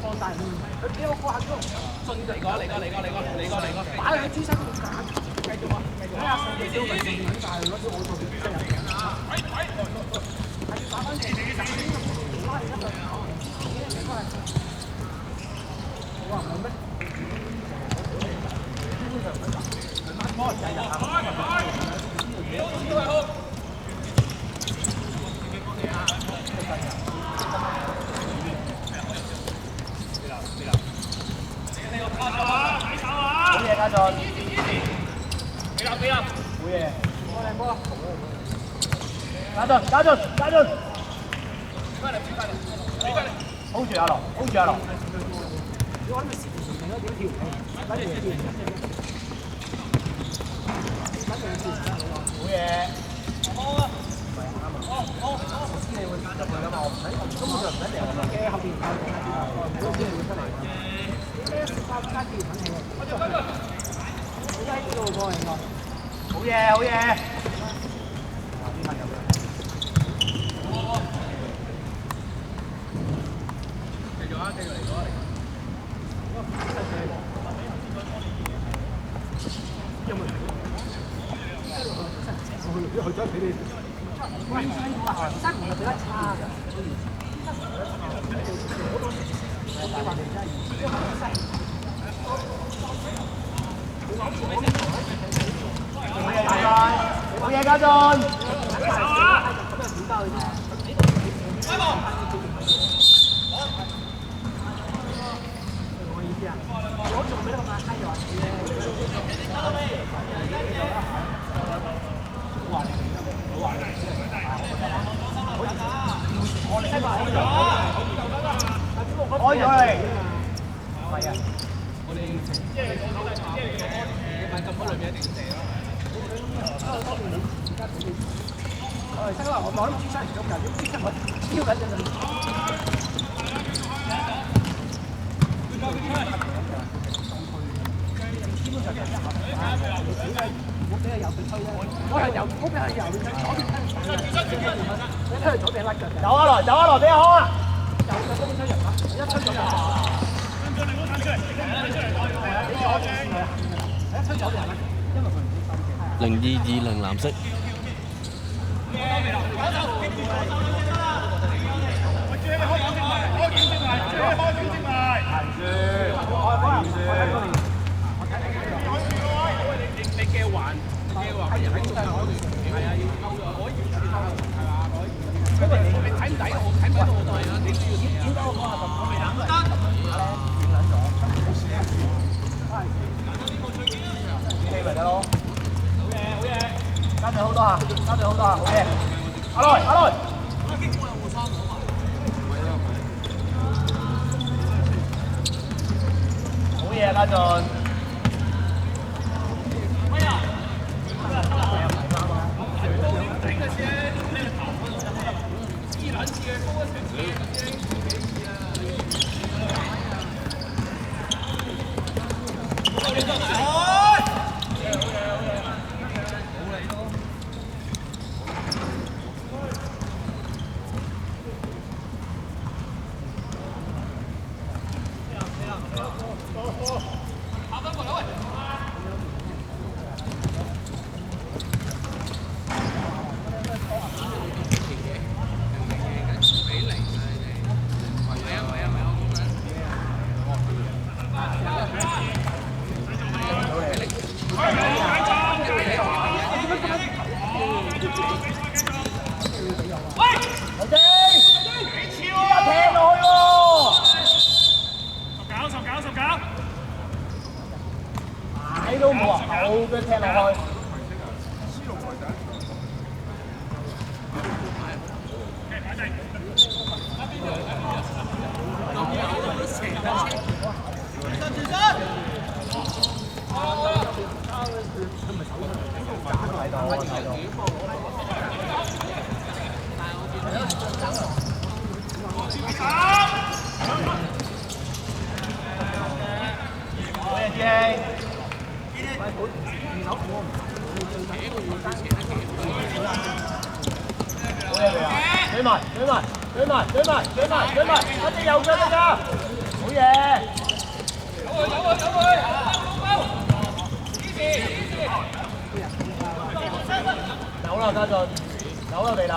放大冇問題。佢俾我過下咗，順嚟個，擺喺豬身度揀，繼續啊，睇下順地都咪順地，但係嗰啲我做嘅真係係要打翻前，拉一個，哇冇咩？好嘢，家俊。俾啦。好嘢。靚波。家俊。hold 住阿龍。你揾咪時停咗幾條？揾條條。好嘢。我知你會入去㗎嘛，我唔使，根本就唔使嚟嘅後邊靠近，我知你會出嚟嘅。加啲粉氣喎，好低呢度過嚟喎。好嘢。繼續嚟講。有冇？去咗俾你。喂，西湖啊，西湖係比較差㗎。好嘢，家俊。我仲俾你咁樣閪咗。開咗嚟。係啊。我哋即係咁多裏面一定射咯。西話我攞啲豬身嚟做㗎，啲豬身我挑緊隻我俾佢右邊吹咧，我係右邊左邊你睇佢左邊甩腳。走啊來，俾阿康啊！右腳嗰邊吹人啊，一吹咗就。一吹左邊啦，因為佢唔知收嘅。0220藍色。加隊好多下，好嘢！阿來，好嘢，家俊。睇都冇啊，後腳踢落去。追埋，一隻右腳得㗎，好嘢！嘢！走啦，家俊，走啦，肥流。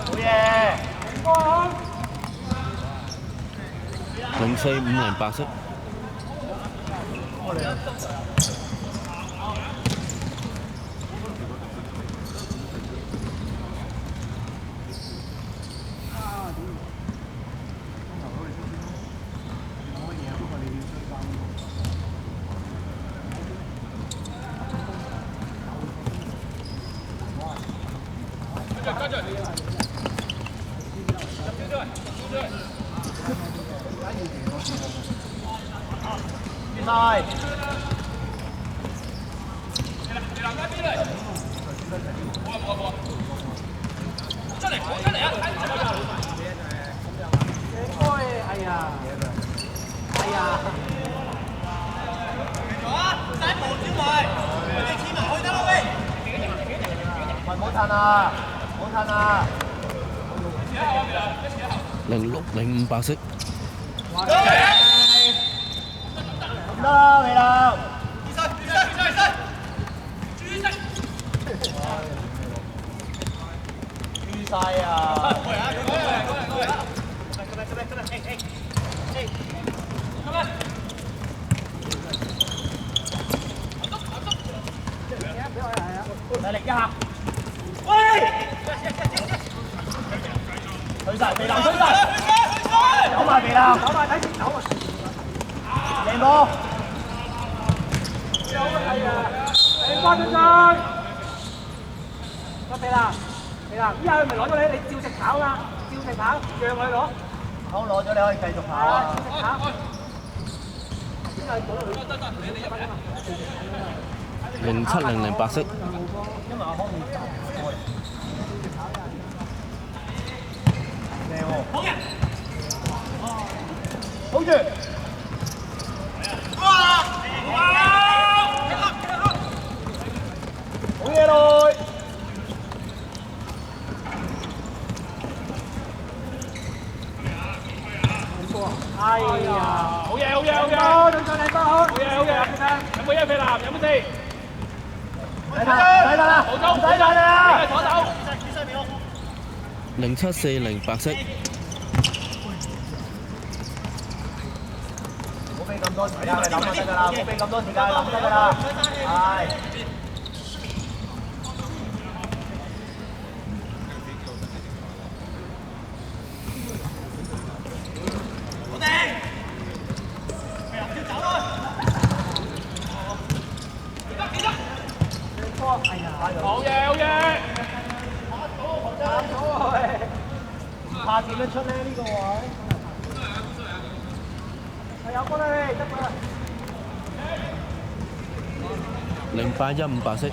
好嘢0450白色。晒。唔好褪啊！唔好褪啊0605白色。咁得啦，肥流。輸晒啊！大力一下。喂！退晒，肥流退晒，走埋肥流，走埋睇先走啊！贏波！係啊！你關咗張，肥流，肥流，依家佢咪攞咗你，你照直跑啦，照直跑，讓佢攞。好，攞咗你可以繼續跑啊！照直跑。點解攞佢？得，你0700白色。因為阿康會走。好嘅，好住，好嘢咯！哎呀，好嘢，進進你波好，好嘢，有冇嘢肥男？有冇事？睇啦，唔使啦，左手。0740白色。唔好俾咁多時間去諗就得㗎啦，唔好俾咁多時間去諗得㗎啦，係。好嘢！怕點樣出咧？呢個位係有波啦，你得㗎啦。0815白色。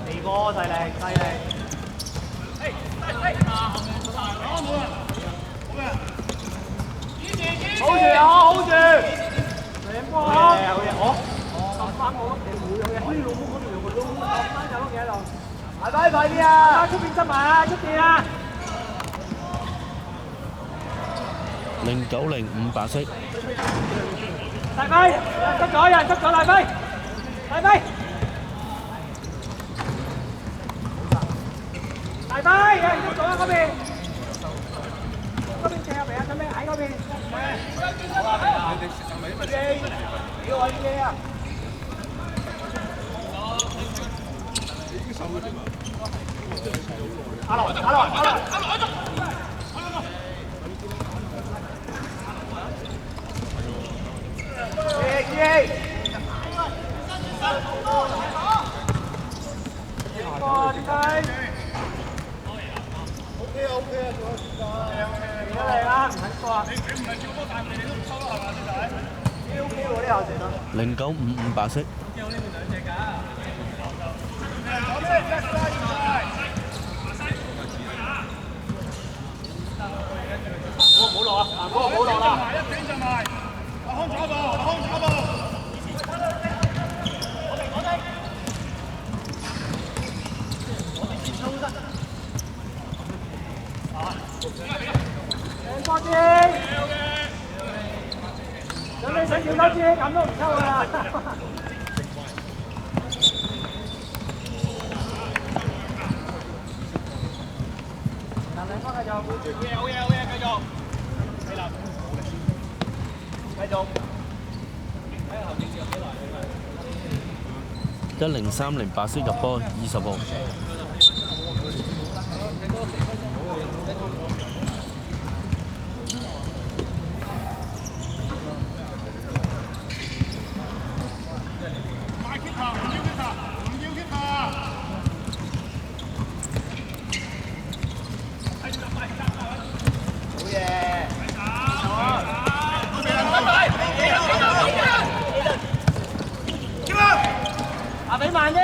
嚟過，犀利！好住啊！好住！兩波好嘢！十翻我咯，冇嘢。可以老母嗰條路都十翻有碌嘢喺度。快啲啊！出邊執埋啊！出邊啊0905白色。大輝，執咗，有人執咗大輝。大輝，有人執咗啊！嗰邊射入嚟啊！準備喺嗰邊。幾個位機啊？阿樂，OK 啊，仲有時間。嚟啦！啦，唔肯掛。OK 喎，呢下射得。0955白色。唔好落啊！唔好落啦！多啲，咁你想要多啲，咁都唔抽㗎啦。嗱，兩方繼續，好嘢，繼續，係啦，繼續。1030白色入波20號。阿比慢啲。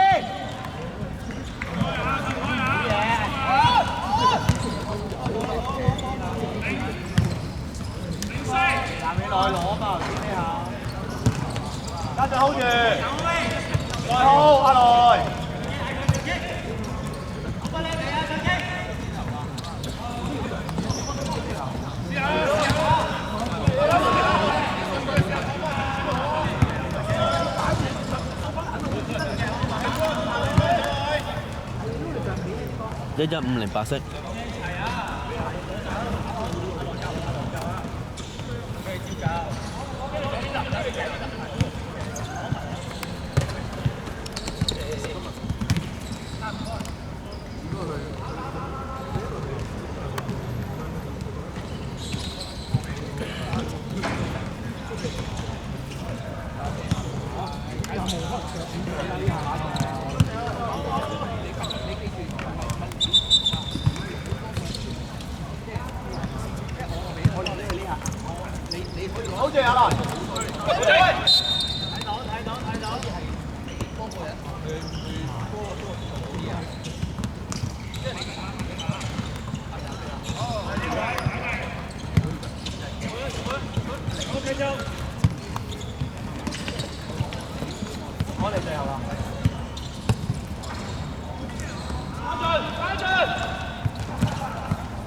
男你內攞嘛，頭先呢下。家長 hold 住。再 hold 阿來。1150白色。好住阿來。我哋最後啦。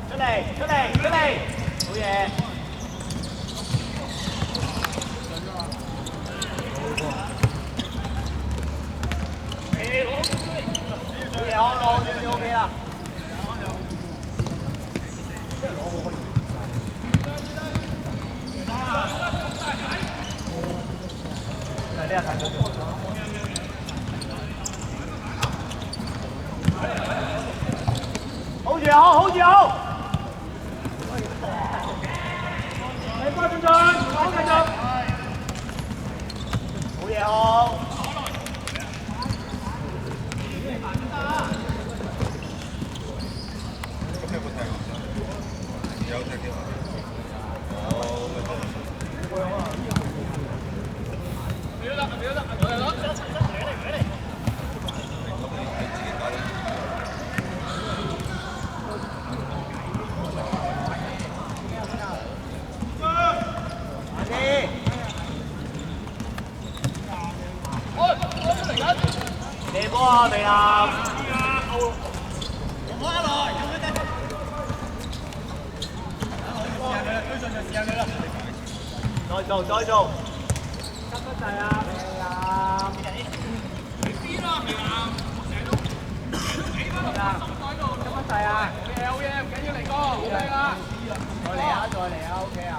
出嚟，好嘢。OK 啦。嚟呢下睇到。hold 住好。你波進，好繼續。好嘢好。你波啊，未啊？再做。執得滯啊！未啊？執得滯啊！好嘢，唔緊要嚟哥，好嘢啦！再嚟啊 ，OK 啊？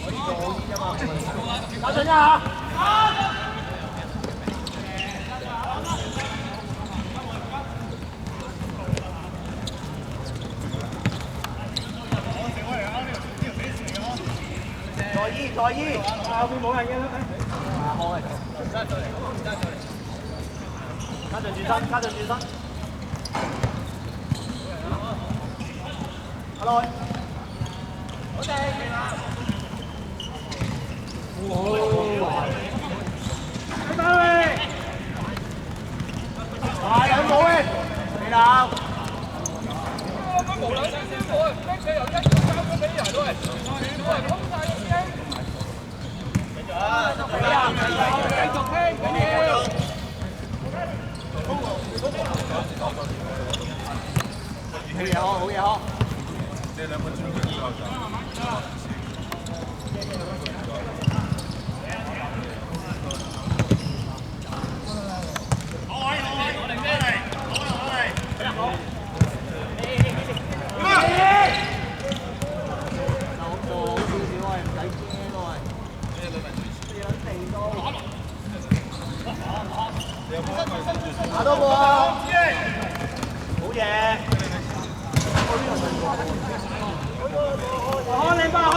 可以做好啲啫嘛。打準一下。在意，後面冇人嘅啦。開。加上轉身。阿來。快兩步嘅，你鬧。無兩隻先過，逼佢由一條交咗俾人都係，全部人通晒已經。繼續傾，緊要。好嘢呵，好嘢呵。打多個啊！好嘢！康你吧康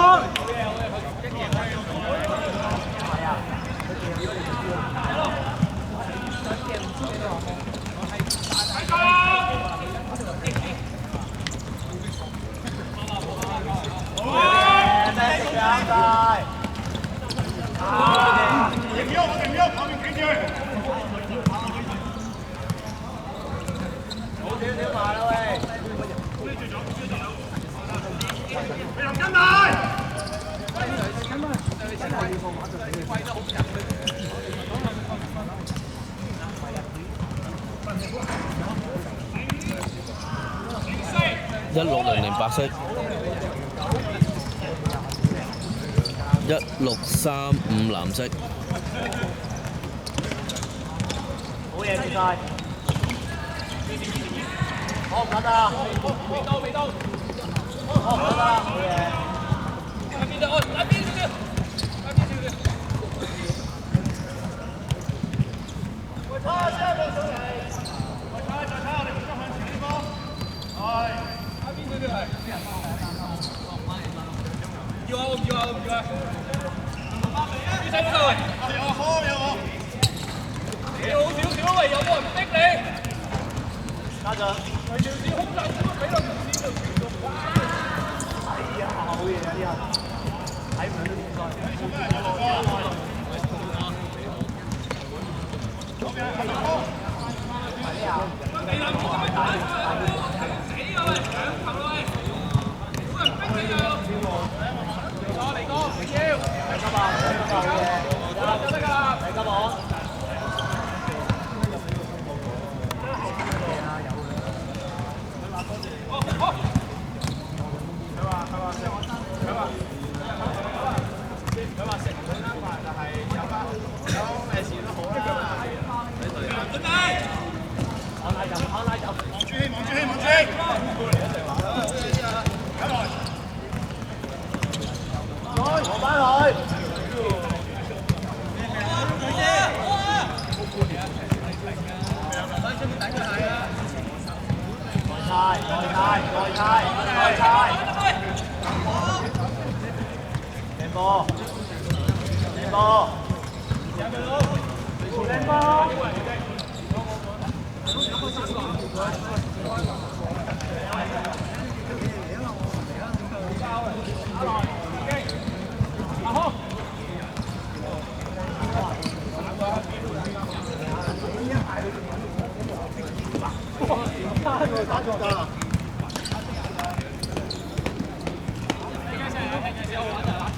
！1600白色，1635藍色。好嘢，接晒。好唔緊啊！未到。好唔緊啊！好嘢。邊度？喺邊少少？喺邊少少？喂，差先冇上嚟。喂，差，我哋互相向前呢波。係。喺邊少少係？要啊！我唔要啊！啲仔嗰度。有我。你好少少喂，有冇人逼你？家長。係條線空曬，俾落條線就全中。哎呀，好嘢啊！呢下睇唔到點賽。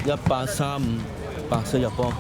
1835白色入波。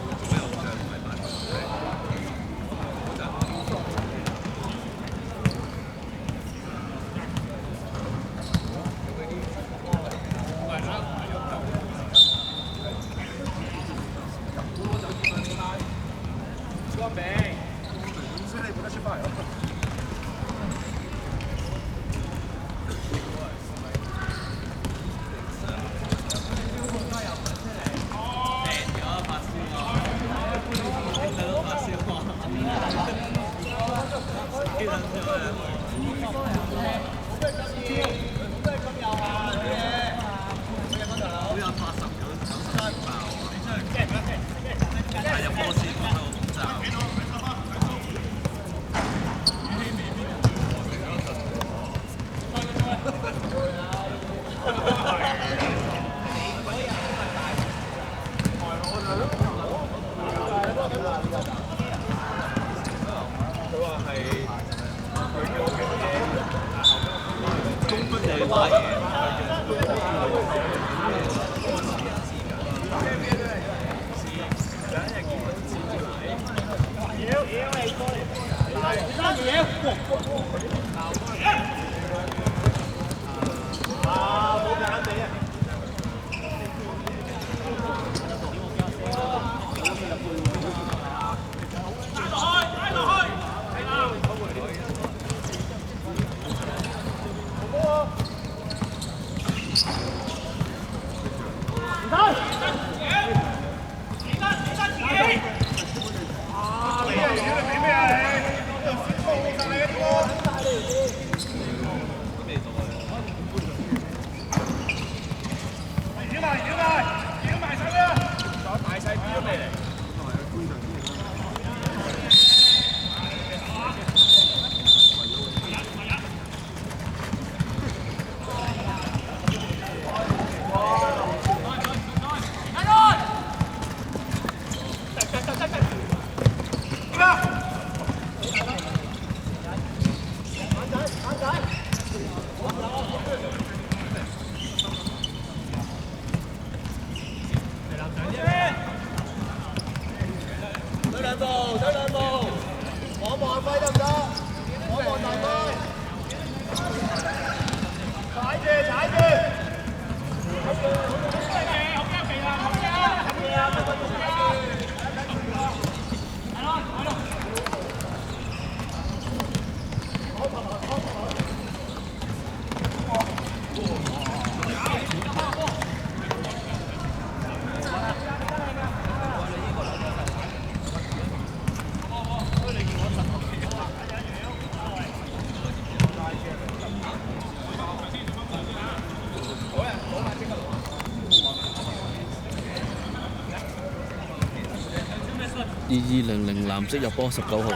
2200藍色入波19號。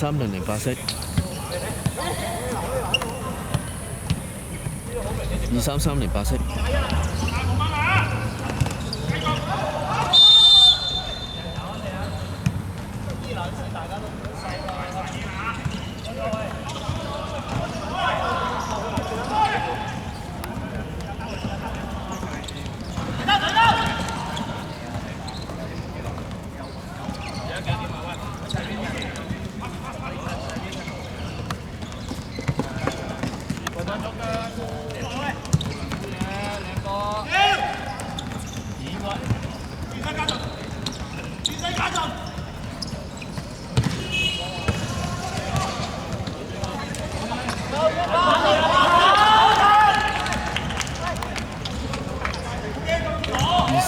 2300白色，2330白色。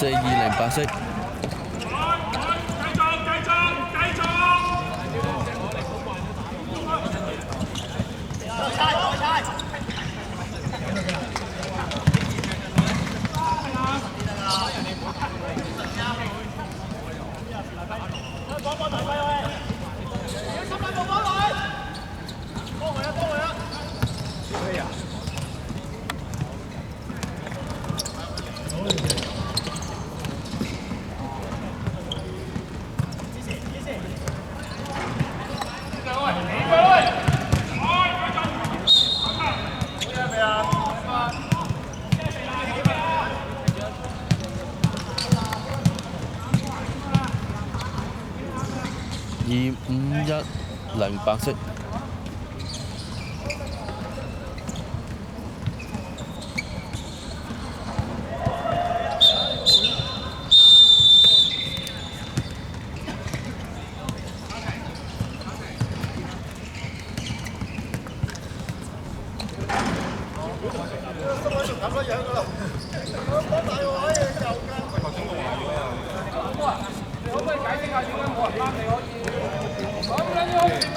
2420白色。2510白色。你可唔可以解釋下點解冇人啱你可以？